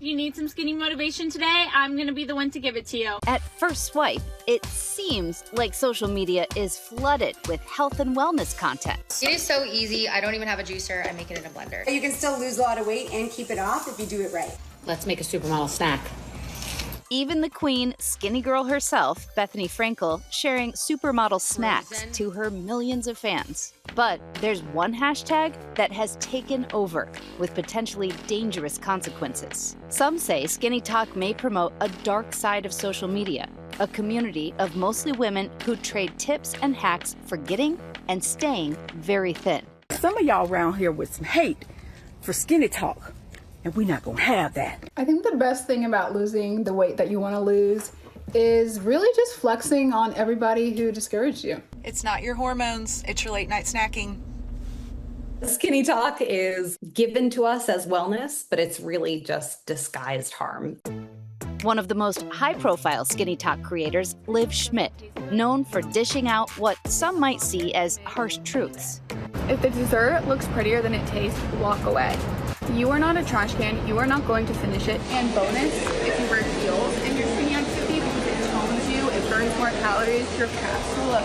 You need some skinny motivation today? I'm going to be the one to give it to you. At first swipe, it seems like social media is flooded with health and wellness content. It is so easy. I don't even have a juicer. I make it in a blender. You can still lose a lot of weight and keep it off if you do it right. Let's make a supermodel snack. Even the queen, skinny girl herself, Bethany Frankel, sharing supermodel snacks to her millions of fans. But there's one hashtag that has taken over with potentially dangerous consequences. Some say Skinny Talk may promote a dark side of social media, a community of mostly women who trade tips and hacks for getting and staying very thin. Some of y'all around here with some hate for Skinny Talk. And we're not gonna have that. I think the best thing about losing the weight that you want to lose is really just flexing on everybody who discouraged you. It's not your hormones, it's your late night snacking. Skinny Talk is given to us as wellness, but it's really just disguised harm. One of the most high-profile Skinny Talk creators, Liv Schmidt, known for dishing out what some might see as harsh truths. If the dessert looks prettier than it tastes, walk away. You are not a trash can. You are not going to finish it. And bonus, if you wear heels in your skinny activity because it tones you, it burns more calories, your calves will look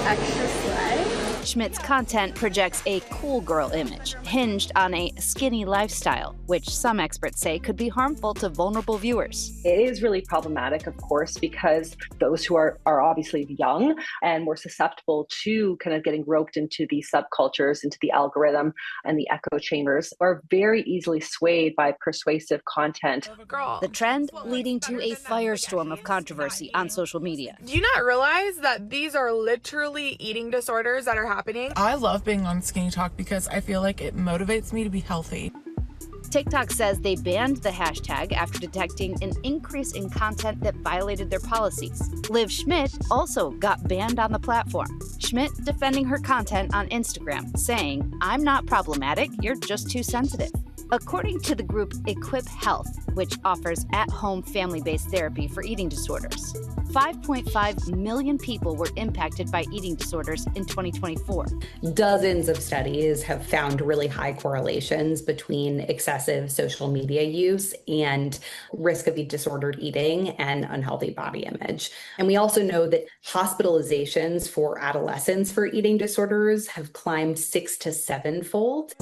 extra slay. Schmidt's content projects a cool girl image, hinged on a skinny lifestyle, which some experts say could be harmful to vulnerable viewers. It is really problematic, of course, because those who are obviously young and more susceptible to kind of getting roped into these subcultures, into the algorithm and the echo chambers, are very easily swayed by persuasive content. The trend leading to a firestorm of controversy on social media. Do you not realize that these are literally eating disorders that are happening? I love being on Skinny Talk because I feel like it motivates me to be healthy. TikTok says they banned the hashtag after detecting an increase in content that violated their policies. Liv Schmidt also got banned on the platform. Schmidt defending her content on Instagram, saying, "I'm not problematic, you're just too sensitive." According to the group Equip Health, which offers at-home family-based therapy for eating disorders, 5.5 million people were impacted by eating disorders in 2024. Dozens of studies have found really high correlations between excessive social media use and risk of disordered eating and unhealthy body image. And we also know that hospitalizations for adolescents for eating disorders have climbed 6 to 7-fold.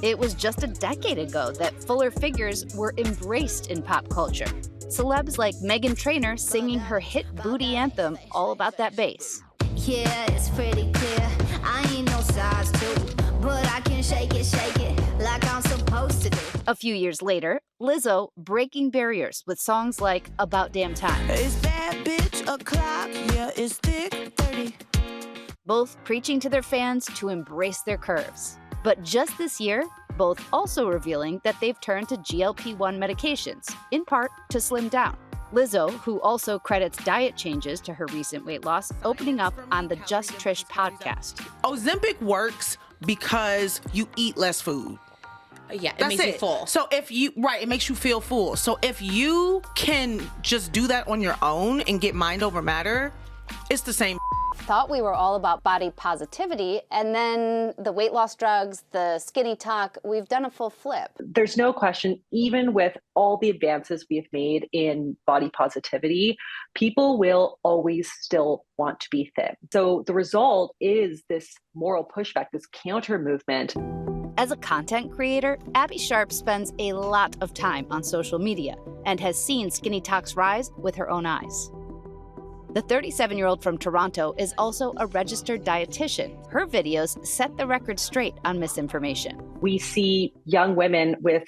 It was just a decade ago that fuller figures were embraced in pop culture. Celebs like Meghan Trainor singing her hit booty anthem, All About That Bass. Yeah, it's pretty clear. I ain't no size 2, but I can shake it like I'm supposed to do. A few years later, Lizzo breaking barriers with songs like About Damn Time. It's bad bitch o'clock, yeah, it's thick 30. Both preaching to their fans to embrace their curves. But just this year, both also revealing that they've turned to GLP-1 medications, in part to slim down. Lizzo, who also credits diet changes to her recent weight loss, opening up on the Just Trish podcast. Ozempic works because you eat less food. Yeah, it makes you full. So it makes you feel full. So if you can just do that on your own and get mind over matter, it's the same. Thought we were all about body positivity, and then the weight loss drugs, the Skinny Talk, we've done a full flip. There's no question, even with all the advances we have made in body positivity, people will always still want to be thin. So the result is this moral pushback, this counter movement. As a content creator, Abby Sharp spends a lot of time on social media and has seen Skinny Talk's rise with her own eyes. The 37-year-old from Toronto is also a registered dietitian. Her videos set the record straight on misinformation. We see young women with,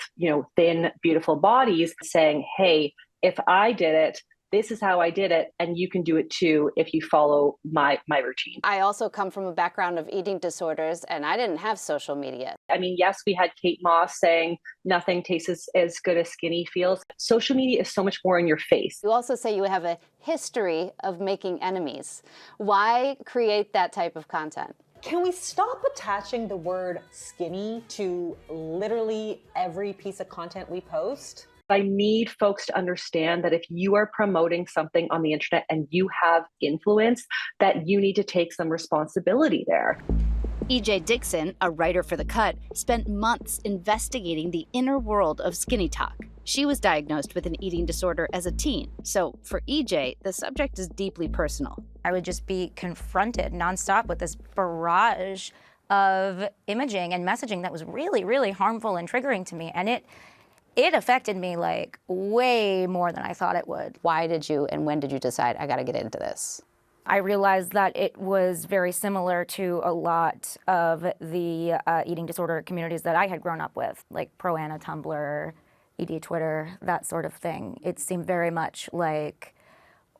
thin, beautiful bodies saying, hey, if I did it, this is how I did it, and you can do it too if you follow my routine. I also come from a background of eating disorders, and I didn't have social media. I mean, yes, we had Kate Moss saying nothing tastes as good as skinny feels. Social media is so much more in your face. You also say you have a history of making enemies. Why create that type of content? Can we stop attaching the word skinny to literally every piece of content we post? I need folks to understand that if you are promoting something on the internet and you have influence, that you need to take some responsibility there. E.J. Dixon, a writer for The Cut, spent months investigating the inner world of skinny talk. She was diagnosed with an eating disorder as a teen, so for EJ, the subject is deeply personal. I would just be confronted nonstop with this barrage of imaging and messaging that was really, really harmful and triggering to me, and it affected me like way more than I thought it would. Why did you and when did you decide, I gotta get into this? I realized that it was very similar to a lot of the eating disorder communities that I had grown up with, like Pro-Ana Tumblr, ED Twitter, that sort of thing. It seemed very much like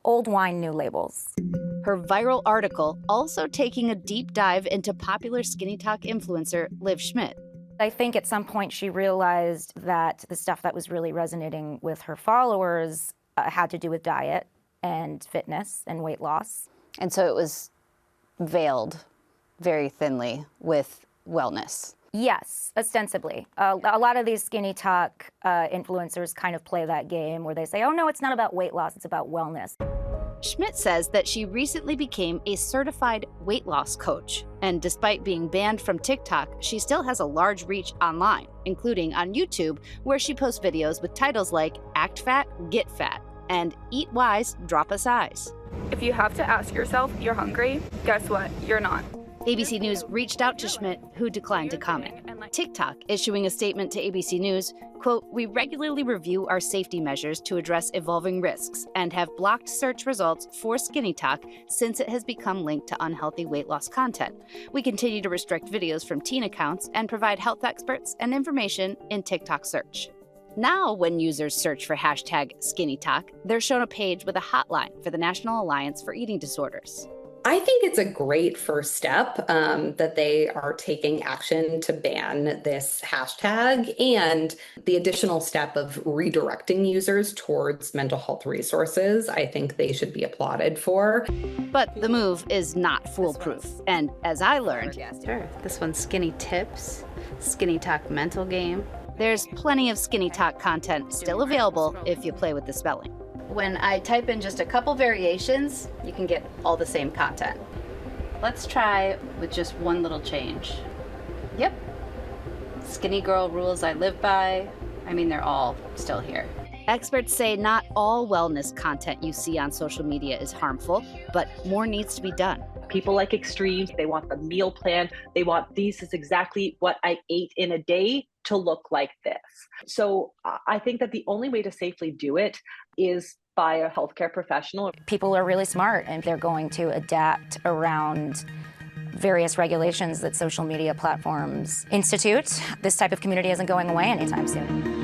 old wine, new labels. Her viral article also taking a deep dive into popular skinny talk influencer Liv Schmidt. I think at some point she realized that the stuff that was really resonating with her followers had to do with diet and fitness and weight loss. And so it was veiled very thinly with wellness. Yes, ostensibly. A lot of these skinny talk influencers kind of play that game where they say, oh no, it's not about weight loss, it's about wellness. Schmidt says that she recently became a certified weight loss coach. And despite being banned from TikTok, she still has a large reach online, including on YouTube, where she posts videos with titles like Act Fat, Get Fat, and Eat Wise, Drop a Size. If you have to ask yourself, you're hungry, guess what? You're not. ABC News reached out to Schmidt, who declined to comment. TikTok issuing a statement to ABC News, quote, we regularly review our safety measures to address evolving risks and have blocked search results for skinny talk since it has become linked to unhealthy weight loss content. We continue to restrict videos from teen accounts and provide health experts and information in TikTok search. Now, when users search for hashtag skinny talk, they're shown a page with a hotline for the National Alliance for Eating Disorders. I think it's a great first step that they are taking action to ban this hashtag, and the additional step of redirecting users towards mental health resources, I think they should be applauded for. But the move is not foolproof. And as I learned, sure, this one's Skinny Tips, Skinny Talk Mental Game. There's plenty of skinny talk content still available if you play with the spelling. When I type in just a couple variations, you can get all the same content. Let's try with just one little change. Yep. Skinny girl rules I live by. I mean, they're all still here. Experts say not all wellness content you see on social media is harmful, but more needs to be done. People like extremes. They want the meal plan. They want this is exactly what I ate in a day to look like this. So I think that the only way to safely do it is by a healthcare professional. People are really smart and they're going to adapt around various regulations that social media platforms institute. This type of community isn't going away anytime soon.